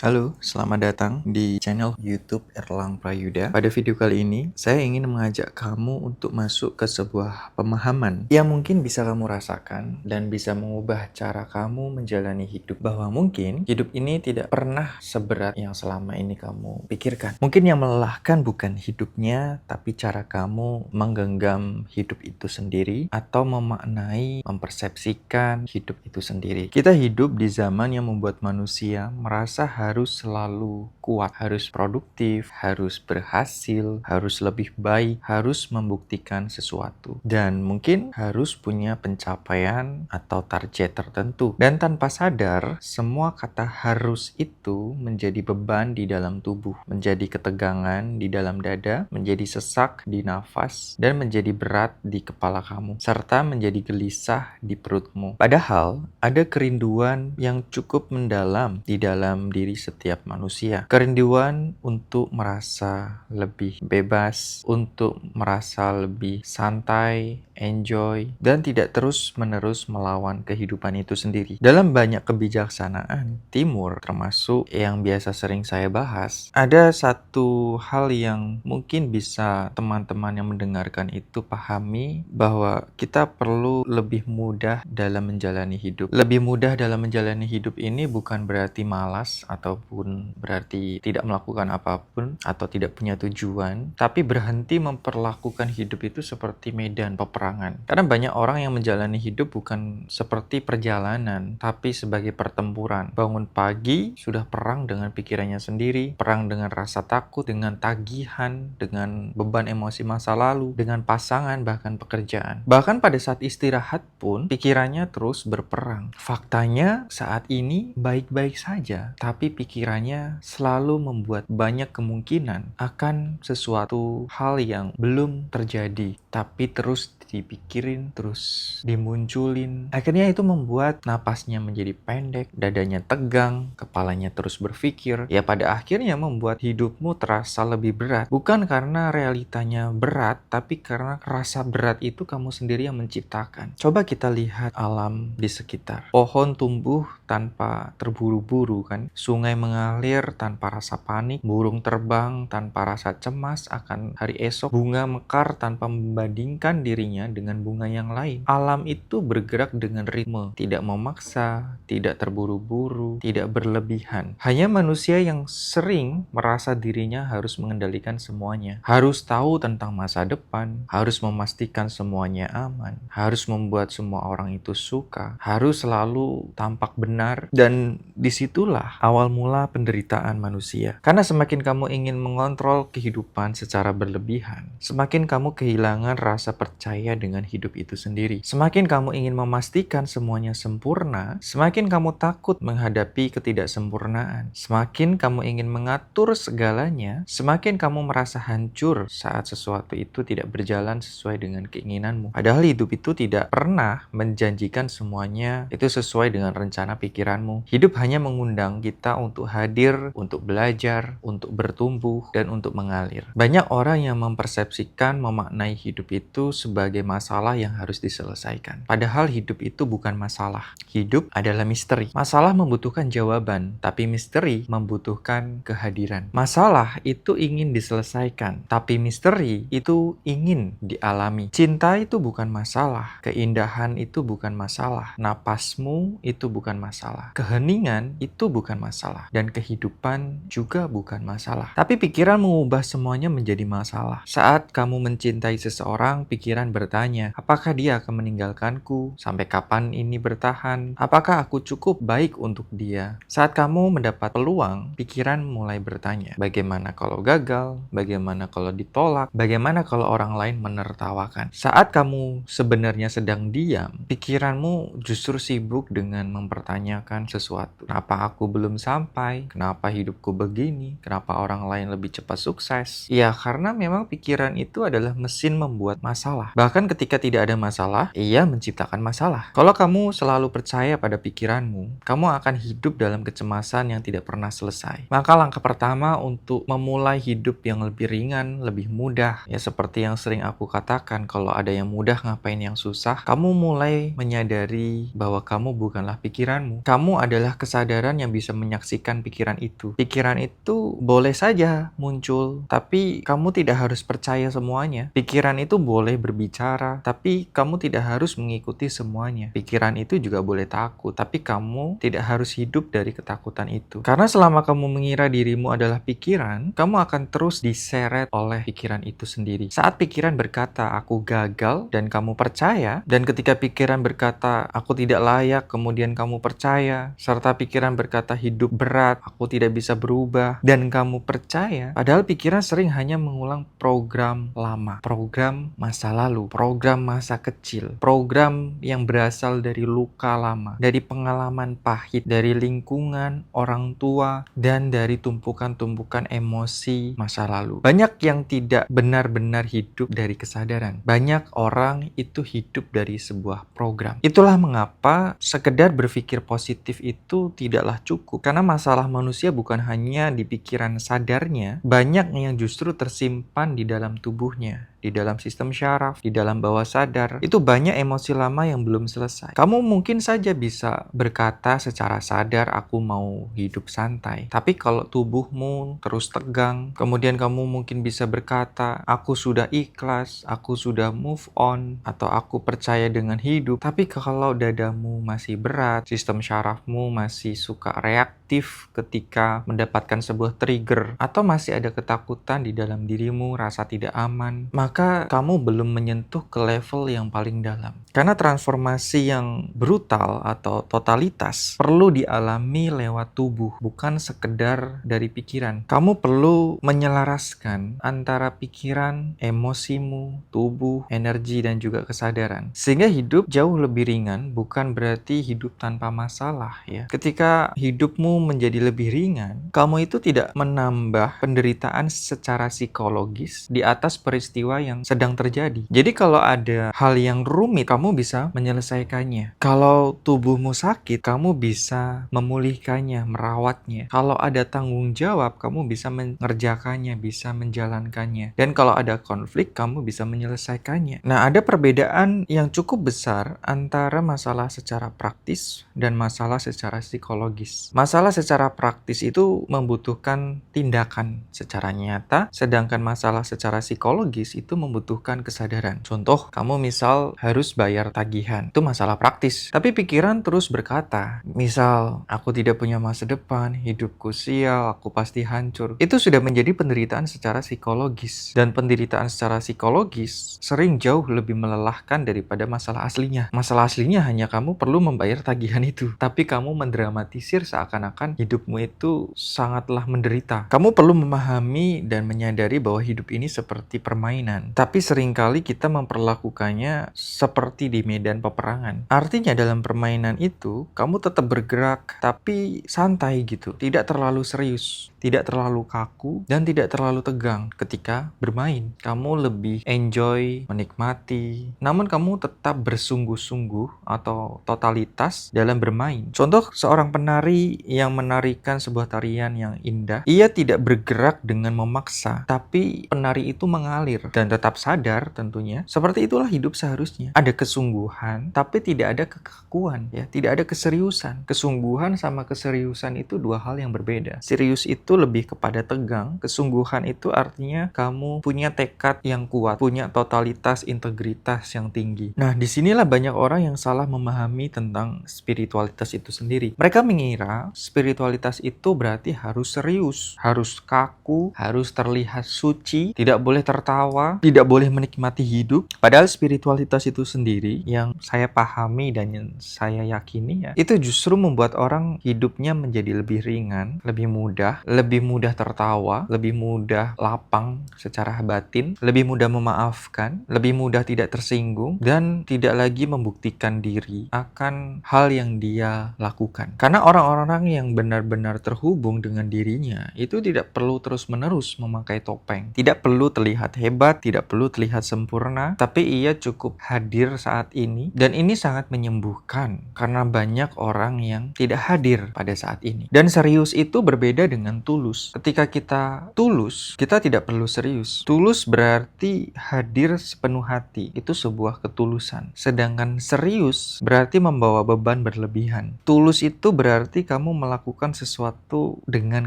Halo, selamat datang di channel YouTube Erlang Prayuda. Pada video kali ini, saya ingin mengajak kamu untuk masuk ke sebuah pemahaman yang mungkin bisa kamu rasakan dan bisa mengubah cara kamu menjalani hidup. Bahwa mungkin hidup ini tidak pernah seberat yang selama ini kamu pikirkan. Mungkin yang melelahkan bukan hidupnya, tapi cara kamu menggenggam hidup itu sendiri atau memaknai, mempersepsikan hidup itu sendiri. Kita hidup di zaman yang membuat manusia merasa harus selalu kuat, harus produktif, harus berhasil, harus lebih baik, harus membuktikan sesuatu. Dan mungkin harus punya pencapaian atau target tertentu. Dan tanpa sadar, semua kata harus itu menjadi beban di dalam tubuh, menjadi ketegangan di dalam dada, menjadi sesak di nafas, dan menjadi berat di kepala kamu, serta menjadi gelisah di perutmu. Padahal, ada kerinduan yang cukup mendalam di dalam diri setiap manusia. Kerinduan untuk merasa lebih bebas, untuk merasa lebih santai, enjoy, dan tidak terus-menerus melawan kehidupan itu sendiri. Dalam banyak kebijaksanaan timur, termasuk yang biasa sering saya bahas, ada satu hal yang mungkin bisa teman-teman yang mendengarkan itu pahami, bahwa kita perlu lebih mudah dalam menjalani hidup. Lebih mudah dalam menjalani hidup ini bukan berarti malas ataupun berarti tidak melakukan apapun atau tidak punya tujuan, tapi berhenti memperlakukan hidup itu seperti medan peperangan. Karena banyak orang yang menjalani hidup bukan seperti perjalanan, tapi sebagai pertempuran. Bangun pagi sudah perang dengan pikirannya sendiri, perang dengan rasa takut, dengan tagihan, dengan beban emosi masa lalu, dengan pasangan, bahkan pekerjaan. Bahkan pada saat istirahat pun pikirannya terus berperang. Faktanya saat ini baik-baik saja, tapi pikirannya selalu membuat banyak kemungkinan akan sesuatu hal yang belum terjadi, tapi terus dipikirin, terus dimunculin. Akhirnya itu membuat napasnya menjadi pendek, dadanya tegang, kepalanya terus berpikir. Ya pada akhirnya membuat hidupmu terasa lebih berat. Bukan karena realitanya berat, tapi karena rasa berat itu kamu sendiri yang menciptakan. Coba kita lihat alam di sekitar. Pohon tumbuh tanpa terburu-buru kan. Sungai mengalir tanpa rasa panik. Burung terbang tanpa rasa cemas akan hari esok. Bunga mekar tanpa membandingkan dirinya dengan bunga yang lain. Alam itu bergerak dengan ritme, tidak memaksa, tidak terburu-buru, tidak berlebihan. Hanya manusia yang sering merasa dirinya harus mengendalikan semuanya, harus tahu tentang masa depan, harus memastikan semuanya aman, harus membuat semua orang itu suka, harus selalu tampak benar. Dan disitulah awal mula penderitaan manusia. Karena semakin kamu ingin mengontrol kehidupan secara berlebihan, semakin kamu kehilangan rasa percaya dengan hidup itu sendiri. Semakin kamu ingin memastikan semuanya sempurna, semakin kamu takut menghadapi ketidaksempurnaan. Semakin kamu ingin mengatur segalanya, semakin kamu merasa hancur saat sesuatu itu tidak berjalan sesuai dengan keinginanmu. Padahal hidup itu tidak pernah menjanjikan semuanya itu sesuai dengan rencana pikiranmu. Hidup hanya mengundang kita untuk hadir, untuk belajar, untuk bertumbuh, dan untuk mengalir. Banyak orang yang mempersepsikan, memaknai hidup itu sebagai masalah yang harus diselesaikan. Padahal hidup itu bukan masalah. Hidup adalah misteri. Masalah membutuhkan jawaban, tapi misteri membutuhkan kehadiran. Masalah itu ingin diselesaikan, tapi misteri itu ingin dialami. Cinta itu bukan masalah, keindahan itu bukan masalah, napasmu itu bukan masalah, keheningan itu bukan masalah, dan kehidupan juga bukan masalah. Tapi pikiran mengubah semuanya menjadi masalah. Saat kamu mencintai seseorang, pikiran bertanya, apakah dia akan meninggalkanku? Sampai kapan ini bertahan? Apakah aku cukup baik untuk dia? Saat kamu mendapat peluang, pikiran mulai bertanya, bagaimana kalau gagal? Bagaimana kalau ditolak? Bagaimana kalau orang lain menertawakan? Saat kamu sebenarnya sedang diam, pikiranmu justru sibuk dengan mempertanyakan sesuatu. Kenapa aku belum sampai? Kenapa hidupku begini? Kenapa orang lain lebih cepat sukses? Ya, karena memang pikiran itu adalah mesin membuat masalah. Bahkan Bahkan ketika tidak ada masalah, ia menciptakan masalah. Kalau kamu selalu percaya pada pikiranmu, kamu akan hidup dalam kecemasan yang tidak pernah selesai. Maka langkah pertama untuk memulai hidup yang lebih ringan, lebih mudah, ya seperti yang sering aku katakan, kalau ada yang mudah ngapain yang susah, kamu mulai menyadari bahwa kamu bukanlah pikiranmu. Kamu adalah kesadaran yang bisa menyaksikan pikiran itu. Pikiran itu boleh saja muncul, tapi kamu tidak harus percaya semuanya. Pikiran itu boleh berbicara, tapi kamu tidak harus mengikuti semuanya. Pikiran itu juga boleh takut, tapi kamu tidak harus hidup dari ketakutan itu. Karena selama kamu mengira dirimu adalah pikiran, kamu akan terus diseret oleh pikiran itu sendiri. Saat pikiran berkata, aku gagal, dan kamu percaya, dan ketika pikiran berkata, aku tidak layak, kemudian kamu percaya, serta pikiran berkata, hidup berat, aku tidak bisa berubah, dan kamu percaya, padahal pikiran sering hanya mengulang program lama, program masa lalu, program masa kecil, program yang berasal dari luka lama, dari pengalaman pahit, dari lingkungan, orang tua, dan dari tumpukan-tumpukan emosi masa lalu. Banyak yang tidak benar-benar hidup dari kesadaran. Banyak orang itu hidup dari sebuah program. Itulah mengapa sekedar berpikir positif itu tidaklah cukup. Karena masalah manusia bukan hanya di pikiran sadarnya, banyak yang justru tersimpan di dalam tubuhnya, di dalam sistem syaraf, di dalam bawah sadar. Itu banyak emosi lama yang belum selesai. Kamu mungkin saja bisa berkata secara sadar, aku mau hidup santai. Tapi kalau tubuhmu terus tegang, kemudian kamu mungkin bisa berkata, aku sudah ikhlas, aku sudah move on, atau aku percaya dengan hidup. Tapi kalau dadamu masih berat, sistem syarafmu masih suka reaktif ketika mendapatkan sebuah trigger, atau masih ada ketakutan di dalam dirimu, rasa tidak aman, maka kamu belum menyentuh ke level yang paling dalam. Karena transformasi yang brutal atau totalitas perlu dialami lewat tubuh, bukan sekedar dari pikiran. Kamu perlu menyelaraskan antara pikiran, emosimu, tubuh, energi, dan juga kesadaran. Sehingga hidup jauh lebih ringan, bukan berarti hidup tanpa masalah ya. Ketika hidupmu menjadi lebih ringan, kamu itu tidak menambah penderitaan secara psikologis di atas peristiwa yang sedang terjadi. Jadi kalau ada hal yang rumit, kamu bisa menyelesaikannya. Kalau tubuhmu sakit, kamu bisa memulihkannya, merawatnya. Kalau ada tanggung jawab, kamu bisa mengerjakannya, bisa menjalankannya. Dan kalau ada konflik, kamu bisa menyelesaikannya. Nah, ada perbedaan yang cukup besar antara masalah secara praktis dan masalah secara psikologis. Masalah secara praktis itu membutuhkan tindakan secara nyata, sedangkan masalah secara psikologis itu membutuhkan kesadaran. Contoh, kamu misal harus bayar tagihan, itu masalah praktis. Tapi pikiran terus berkata, misal, aku tidak punya masa depan, hidupku sial, aku pasti hancur. Itu sudah menjadi penderitaan secara psikologis. Dan penderitaan secara psikologis sering jauh lebih melelahkan daripada masalah aslinya. Masalah aslinya hanya kamu perlu membayar tagihan itu. Tapi kamu mendramatisir seakan-akan hidupmu itu sangatlah menderita. Kamu perlu memahami dan menyadari bahwa hidup ini seperti permainan. Tapi seringkali kita memperlakukannya seperti di medan peperangan. Artinya dalam permainan itu, kamu tetap bergerak, tapi santai gitu. Tidak terlalu serius, tidak terlalu kaku, dan tidak terlalu tegang ketika bermain. Kamu lebih enjoy, menikmati, namun kamu tetap bersungguh-sungguh atau totalitas dalam bermain. Contoh, seorang penari yang menarikan sebuah tarian yang indah, ia tidak bergerak dengan memaksa, tapi penari itu mengalir dan tetap sadar tentunya. Seperti itulah hidup seharusnya. Ada kesungguhan, tapi tidak ada kekakuan, ya, tidak ada keseriusan. Kesungguhan sama keseriusan itu dua hal yang berbeda. Serius itu lebih kepada tegang, kesungguhan itu artinya kamu punya tekad yang kuat, punya totalitas, integritas yang tinggi. Nah, disinilah banyak orang yang salah memahami tentang spiritualitas itu sendiri. Mereka mengira spiritualitas itu berarti harus serius, harus kaku, harus terlihat suci, tidak boleh tertawa, tidak boleh menikmati hidup. Padahal spiritualitas itu sendiri yang saya pahami dan yang saya yakini ya, itu justru membuat orang hidupnya menjadi lebih ringan, lebih mudah tertawa, lebih mudah lapang secara batin, lebih mudah memaafkan, lebih mudah tidak tersinggung, dan tidak lagi membuktikan diri akan hal yang dia lakukan. Karena orang-orang yang benar-benar terhubung dengan dirinya itu tidak perlu terus-menerus memakai topeng. Tidak perlu terlihat hebat, tidak perlu terlihat sempurna, tapi ia cukup hadir saat ini. Dan ini sangat menyembuhkan karena banyak orang yang tidak hadir pada saat ini. Dan serius itu berbeda dengan tulus. Ketika kita tulus, kita tidak perlu serius. Tulus berarti hadir sepenuh hati. Itu sebuah ketulusan. Sedangkan serius berarti membawa beban berlebihan. Tulus itu berarti kamu melakukan sesuatu dengan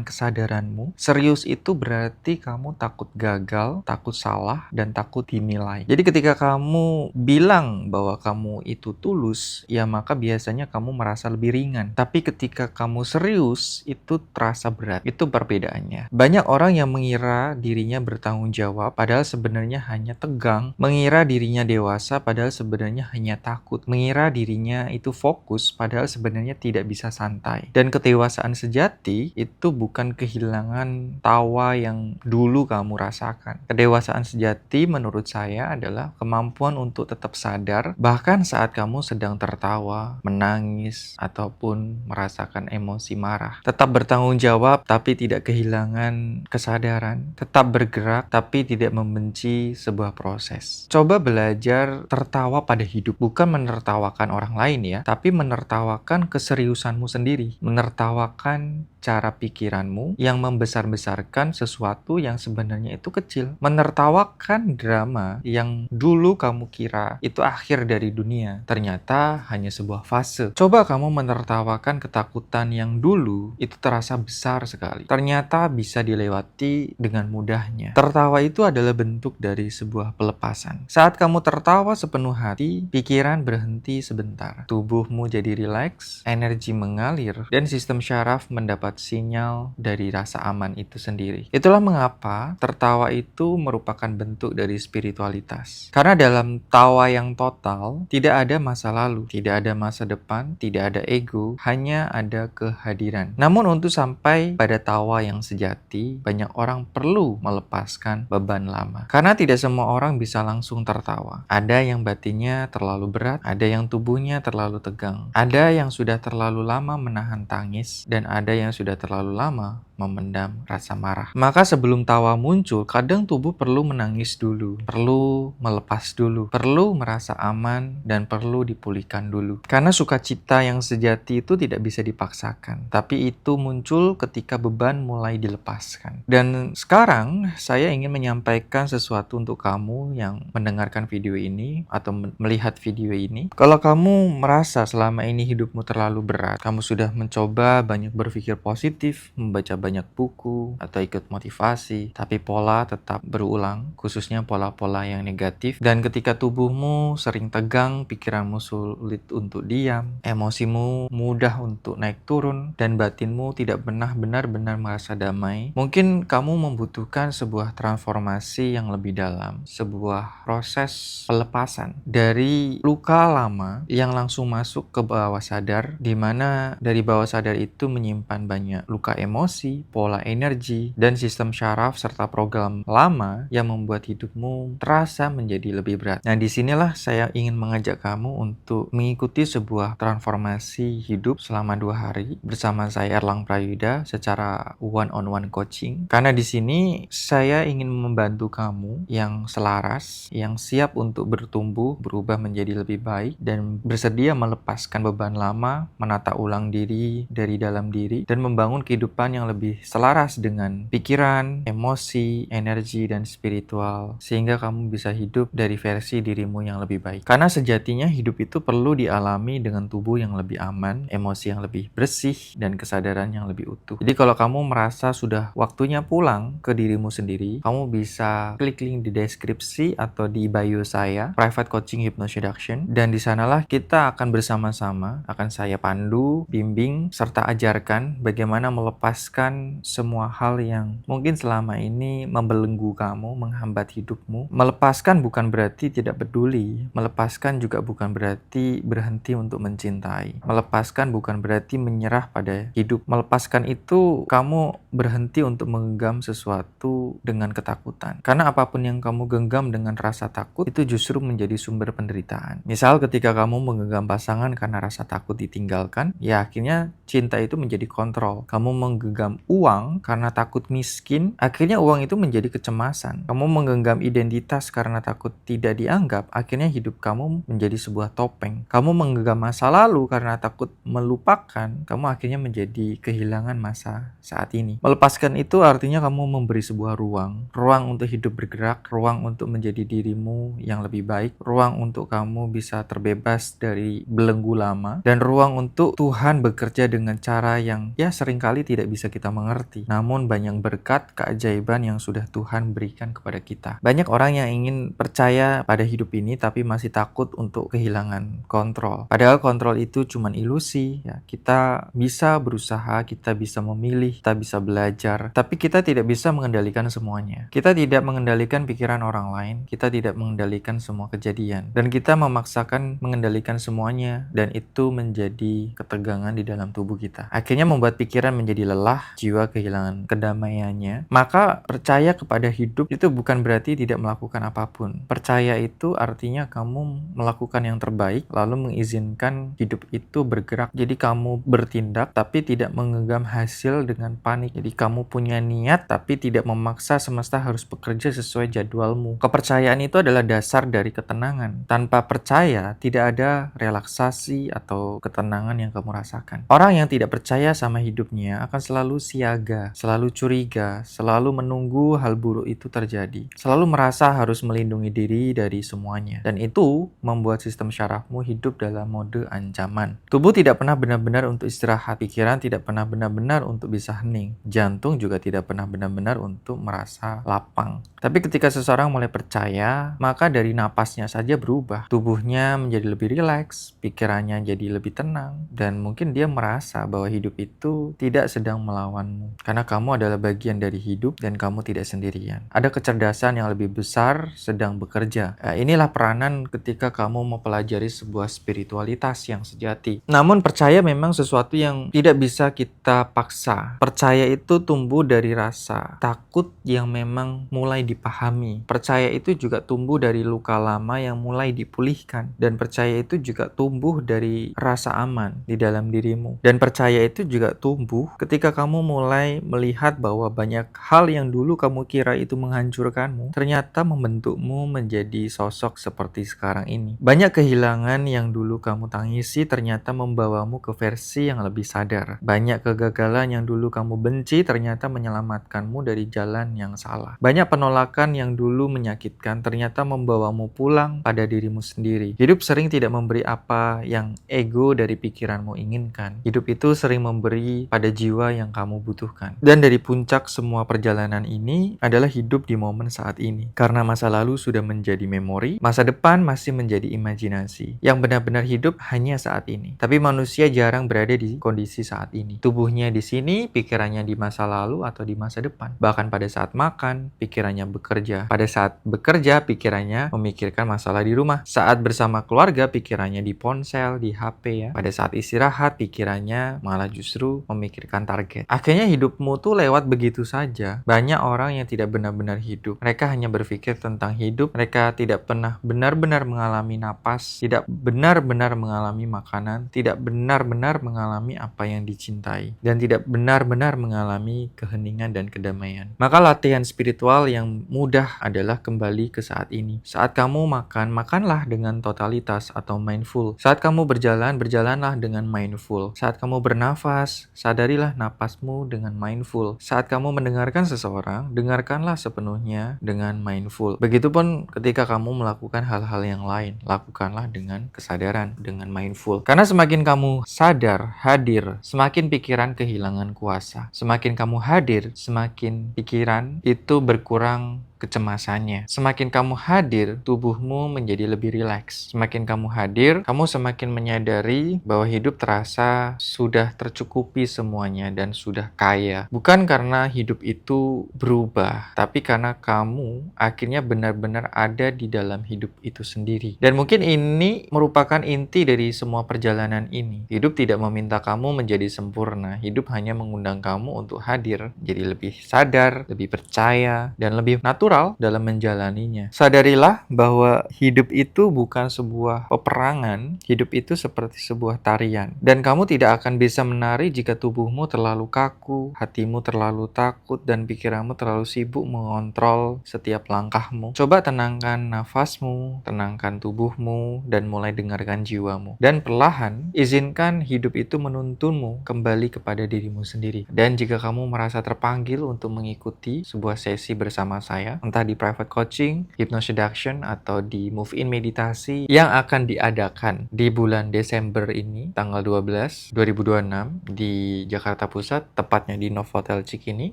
kesadaranmu. Serius itu berarti kamu takut gagal, takut salah, dan takut dinilai. Jadi ketika kamu bilang bahwa kamu itu tulus, ya maka biasanya kamu merasa lebih ringan. Tapi ketika kamu serius, itu terasa berat. Itu perbedaannya. Banyak orang yang mengira dirinya bertanggung jawab, padahal sebenarnya hanya tegang. Mengira dirinya dewasa, padahal sebenarnya hanya takut. Mengira dirinya itu fokus, padahal sebenarnya tidak bisa santai. Dan kedewasaan sejati itu bukan kehilangan tawa yang dulu kamu rasakan. Kedewasaan sejati menurut saya adalah kemampuan untuk tetap sadar, bahkan saat kamu sedang tertawa, menangis, ataupun merasakan emosi marah. Tetap bertanggung jawab, tapi tidak kehilangan kesadaran. Tetap bergerak, tapi tidak membenci sebuah proses. Coba belajar tertawa pada hidup, bukan menertawakan orang lain ya, tapi menertawakan keseriusanmu sendiri. Menertawakan cara pikiranmu yang membesar-besarkan sesuatu yang sebenarnya itu kecil. Menertawakan drama yang dulu kamu kira itu akhir dari dunia, ternyata hanya sebuah fase. Coba kamu menertawakan ketakutan yang dulu itu terasa besar sekali, ternyata bisa dilewati dengan mudahnya. Tertawa itu adalah bentuk dari sebuah pelepasan. Saat kamu tertawa sepenuh hati, pikiran berhenti sebentar, tubuhmu jadi rileks, energi mengalir, dan sistem syaraf mendapat sinyal dari rasa aman itu sendiri. Itulah mengapa tertawa itu merupakan bentuk dari spiritualitas. Karena dalam tawa yang total, tidak ada masa lalu, tidak ada masa depan, tidak ada ego, hanya ada kehadiran. Namun untuk sampai pada tawa yang sejati, banyak orang perlu melepaskan beban lama. Karena tidak semua orang bisa langsung tertawa. Ada yang batinnya terlalu berat, ada yang tubuhnya terlalu tegang, ada yang sudah terlalu lama menahan tangis, dan ada yang sudah terlalu lama memendam rasa marah. Maka sebelum tawa muncul, kadang tubuh perlu menangis dulu, perlu melepas dulu, perlu merasa aman, dan perlu dipulihkan dulu. Karena sukacita yang sejati itu tidak bisa dipaksakan, tapi itu muncul ketika beban mulai dilepaskan. Dan sekarang saya ingin menyampaikan sesuatu untuk kamu yang mendengarkan video ini atau melihat video ini. Kalau kamu merasa selama ini hidupmu terlalu berat, kamu sudah mencoba banyak berpikir positif, membaca banyak buku, atau ikut motivasi, tapi pola tetap berulang, khususnya pola-pola yang negatif. Dan ketika tubuhmu sering tegang, pikiranmu sulit untuk diam, emosimu mudah untuk naik turun, dan batinmu tidak pernah benar-benar merasa damai, mungkin kamu membutuhkan sebuah transformasi yang lebih dalam, sebuah proses pelepasan dari luka lama yang langsung masuk ke bawah sadar, di mana dari bawah sadar itu menyimpan banyak luka emosi, pola energi, dan sistem syaraf serta program lama yang membuat hidupmu terasa menjadi lebih berat. Nah, disinilah saya ingin mengajak kamu untuk mengikuti sebuah transformasi hidup selama 2 hari bersama saya Erlang Prayuda secara one-on-one coaching. Karena di sini saya ingin membantu kamu yang selaras, yang siap untuk bertumbuh, berubah menjadi lebih baik, dan bersedia melepaskan beban lama, menata ulang diri dari dalam diri, dan membangun kehidupan yang lebih selaras dengan pikiran, emosi, energi, dan spiritual, sehingga kamu bisa hidup dari versi dirimu yang lebih baik. Karena sejatinya hidup itu perlu dialami dengan tubuh yang lebih aman, emosi yang lebih bersih, dan kesadaran yang lebih utuh. Jadi kalau kamu merasa sudah waktunya pulang ke dirimu sendiri, kamu bisa klik link di deskripsi atau di bio saya, Private Coaching Hypnoseduction, dan di sanalah kita akan bersama-sama, akan saya pandu, bimbing, serta ajarkan bagaimana melepaskan melepaskan semua hal yang mungkin selama ini membelenggu kamu, menghambat hidupmu. Melepaskan bukan berarti tidak peduli. Melepaskan juga bukan berarti berhenti untuk mencintai. Melepaskan bukan berarti menyerah pada hidup. Melepaskan itu kamu berhenti untuk menggenggam sesuatu dengan ketakutan. Karena apapun yang kamu genggam dengan rasa takut, itu justru menjadi sumber penderitaan. Misal ketika kamu menggenggam pasangan karena rasa takut ditinggalkan, ya akhirnya cinta itu menjadi kontrol. Kamu menggenggam uang karena takut miskin, akhirnya uang itu menjadi kecemasan. Kamu menggenggam identitas karena takut tidak dianggap, akhirnya hidup kamu menjadi sebuah topeng. Kamu menggenggam masa lalu karena takut melupakan, kamu akhirnya menjadi kehilangan masa saat ini. Melepaskan itu artinya kamu memberi sebuah ruang untuk hidup bergerak, ruang untuk menjadi dirimu yang lebih baik, ruang untuk kamu bisa terbebas dari belenggu lama, dan ruang untuk Tuhan bekerja dengan cara yang ya seringkali tidak bisa kita mengerti. Namun banyak berkat, keajaiban yang sudah Tuhan berikan kepada kita. Banyak orang yang ingin percaya pada hidup ini tapi masih takut untuk kehilangan kontrol. Padahal kontrol itu cuma ilusi. Ya, kita bisa berusaha, kita bisa memilih, kita bisa belajar, tapi kita tidak bisa mengendalikan semuanya. Kita tidak mengendalikan pikiran orang lain, kita tidak mengendalikan semua kejadian, dan kita memaksakan mengendalikan semuanya, dan itu menjadi ketegangan di dalam tubuh kita. Akhirnya membuat pikiran menjadi lelah, jiwa kehilangan kedamaiannya. Maka percaya kepada hidup itu bukan berarti tidak melakukan apapun. Percaya itu artinya kamu melakukan yang terbaik, lalu mengizinkan hidup itu bergerak. Jadi kamu bertindak tapi tidak menggenggam hasil dengan panik. Jadi kamu punya niat tapi tidak memaksa semesta harus bekerja sesuai jadwalmu. Kepercayaan itu adalah dasar dari ketenangan. Tanpa percaya tidak ada relaksasi atau ketenangan yang kamu rasakan. Orang yang tidak percaya sama hidupnya akan selalu siaga, selalu curiga, selalu menunggu hal buruk itu terjadi, selalu merasa harus melindungi diri dari semuanya, dan itu membuat sistem syarafmu hidup dalam mode ancaman. Tubuh tidak pernah benar-benar untuk istirahat, pikiran tidak pernah benar-benar untuk bisa hening, jantung juga tidak pernah benar-benar untuk merasa lapang. Tapi ketika seseorang mulai percaya, maka dari napasnya saja berubah. Tubuhnya menjadi lebih rileks, pikirannya jadi lebih tenang, dan mungkin dia merasa bahwa hidup itu tidak sedang melawanmu. Karena kamu adalah bagian dari hidup dan kamu tidak sendirian. Ada kecerdasan yang lebih besar sedang bekerja. Inilah peranan ketika kamu mempelajari sebuah spiritualitas yang sejati. Namun percaya memang sesuatu yang tidak bisa kita paksa. Percaya itu tumbuh dari rasa takut yang memang mulai dipahami. Percaya itu juga tumbuh dari luka lama yang mulai dipulihkan. Dan percaya itu juga tumbuh dari rasa aman di dalam dirimu. Dan percaya itu juga tumbuh ketika kamu mulai melihat bahwa banyak hal yang dulu kamu kira itu menghancurkanmu, ternyata membentukmu menjadi sosok seperti sekarang ini. Banyak kehilangan yang dulu kamu tangisi ternyata membawamu ke versi yang lebih sadar. Banyak kegagalan yang dulu kamu benci ternyata menyelamatkanmu dari jalan yang salah. Banyak penolakan yang dulu menyakitkan ternyata membawamu pulang pada dirimu sendiri. Hidup sering tidak memberi apa yang ego dari pikiranmu inginkan. Hidup itu sering memberi pada jiwa yang kamu butuhkan. Dan dari puncak semua perjalanan ini adalah hidup di momen saat ini. Karena masa lalu sudah menjadi memori, masa depan masih menjadi imajinasi. Yang benar-benar hidup hanya saat ini. Tapi manusia jarang berada di kondisi saat ini. Tubuhnya di sini, pikirannya di masa lalu atau di masa depan. Bahkan pada saat makan, pikirannya bekerja. Pada saat bekerja, pikirannya memikirkan masalah di rumah. Saat bersama keluarga, pikirannya di ponsel, di HP ya. Pada saat istirahat, pikirannya malah justru memikirkan target. Akhirnya hidupmu tuh lewat begitu saja. Banyak orang yang tidak benar-benar hidup. Mereka hanya berpikir tentang hidup. Mereka tidak pernah benar-benar mengalami napas, tidak benar-benar mengalami makanan, tidak benar-benar mengalami apa yang dicintai, dan tidak benar-benar mengalami keheningan dan kedamaian. Maka latihan spiritual yang mudah adalah kembali ke saat ini. Saat kamu makan, makanlah dengan totalitas atau mindful. Saat kamu berjalan, berjalanlah dengan mindful. Saat kamu bernafas, sadarilah napasmu dengan mindful. Saat kamu mendengarkan seseorang, dengarkanlah sepenuhnya dengan mindful. Begitupun ketika kamu melakukan hal-hal yang lain, lakukanlah dengan kesadaran, dengan mindful. Karena semakin kamu sadar, hadir, semakin pikiran kehilangan kuasa. Semakin kamu hadir, semakin pikiran itu berkurang kecemasannya. Semakin kamu hadir, tubuhmu menjadi lebih rileks. Semakin kamu hadir, kamu semakin menyadari bahwa hidup terasa sudah tercukupi semuanya dan sudah kaya. Bukan karena hidup itu berubah, tapi karena kamu akhirnya benar-benar ada di dalam hidup itu sendiri. Dan mungkin ini merupakan inti dari semua perjalanan ini. Hidup tidak meminta kamu menjadi sempurna. Hidup hanya mengundang kamu untuk hadir, jadi lebih sadar, lebih percaya, dan lebih natural dalam menjalaninya. Sadarilah bahwa hidup itu bukan sebuah peperangan, hidup itu seperti sebuah tarian. Dan kamu tidak akan bisa menari jika tubuhmu terlalu kaku, hatimu terlalu takut, dan pikiranmu terlalu sibuk mengontrol setiap langkahmu. Coba tenangkan nafasmu, tenangkan tubuhmu, dan mulai dengarkan jiwamu. Dan perlahan, izinkan hidup itu menuntunmu kembali kepada dirimu sendiri. Dan jika kamu merasa terpanggil untuk mengikuti sebuah sesi bersama saya, entah di private coaching, hypnoseduction, atau di move-in meditasi yang akan diadakan di bulan Desember ini, tanggal 12, 2026 di Jakarta Pusat, tepatnya di Novotel Cikini,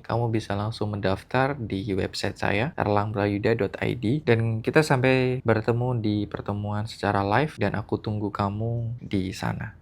kamu bisa langsung mendaftar di website saya, erlangprayuda.id, dan kita sampai bertemu di pertemuan secara live dan aku tunggu kamu di sana.